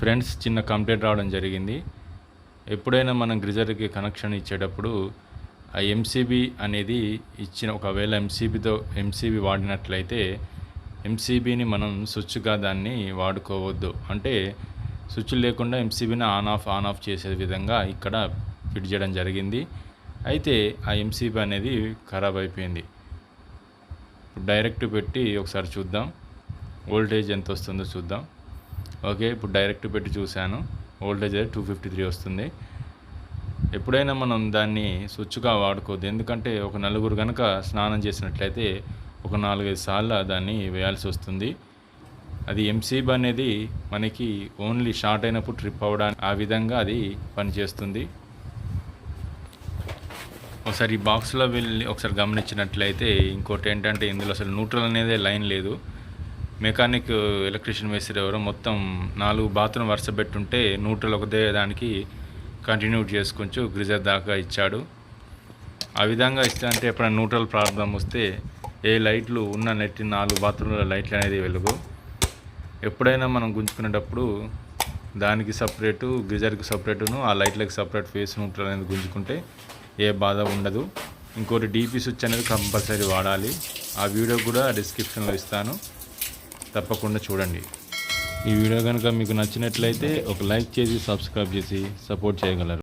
Friends, చిన్న complaint రావడం జరిగింది. ఎప్పుడైనా మనం గ్రీజర్కి కనెక్షన్ ఇచ్చేటప్పుడు ఆ ఎంసీబీ అనేది ఇచ్చిన ఒకవేళ ఎంసీబీ వాడినట్లయితే ఎంసీబీని మనం స్విచ్గా దాన్ని వాడుకోవద్దు. అంటే స్విచ్ లేకుండా ఎంసీబీని ఆన్ ఆఫ్ చేసే విధంగా ఇక్కడ ఫిట్ చేయడం జరిగింది. అయితే ఆ ఎంసీబీ అనేది ఖరాబ్ అయిపోయింది. డైరెక్ట్ పెట్టి ఒకసారి చూద్దాం, వోల్టేజ్ ఎంత వస్తుందో చూద్దాం. ఓకే, ఇప్పుడు డైరెక్ట్ పెట్టి చూశాను, వోల్టేజ్ 253 వస్తుంది. ఎప్పుడైనా మనం దాన్ని స్విచ్గా వాడుకోవద్దు. ఎందుకంటే ఒక నలుగురు కనుక స్నానం చేసినట్లయితే ఒక 4-5 సార్లు దాన్ని వేయాల్సి వస్తుంది. అది ఎంసీబీ అనేది మనకి ఓన్లీ షార్ట్ అయినప్పుడు ట్రిప్ అవ్వడానికి ఆ విధంగా అది పనిచేస్తుంది. ఒకసారి ఈ బాక్స్లో వెళ్ళి ఒకసారి గమనించినట్లయితే ఇంకోటి ఏంటంటే ఇందులో అసలు న్యూట్రల్ అనేది లైన్ లేదు. మెకానిక్ ఎలక్ట్రీషియన్ మేస్త్రి ఎవరో మొత్తం 4 బాత్రూమ్ వరుస పెట్టుంటే న్యూట్రల్ ఒకదే దానికి కంటిన్యూ చేసుకుంటూ గ్రీజర్ దాకా ఇచ్చాడు. ఆ విధంగా ఇస్తే అంటే ఎప్పుడైనా న్యూట్రల్ ప్రాబ్లం వస్తే ఏ లైట్లు ఉన్న నెట్టి 4 బాత్రూంల లైట్లు అనేది వెలుగు. ఎప్పుడైనా మనం గుంజుకునేటప్పుడు దానికి సపరేటు, గ్రీజర్కి సపరేటును, ఆ లైట్లకి సపరేట్ ఫేస్ న్యూట్రల్ అనేది గుంజుకుంటే ఏ బాధ ఉండదు. ఇంకోటి డీపీ స్విచ్ అనేది కంపల్సరీ వాడాలి. ఆ వీడియో కూడా డిస్క్రిప్షన్లో ఇస్తాను, తప్పకుండా చూడండి. ఈ వీడియో కనుక మీకు నచ్చినట్లయితే ఒక లైక్ చేసి సబ్స్క్రైబ్ చేసి సపోర్ట్ చేయగలరు.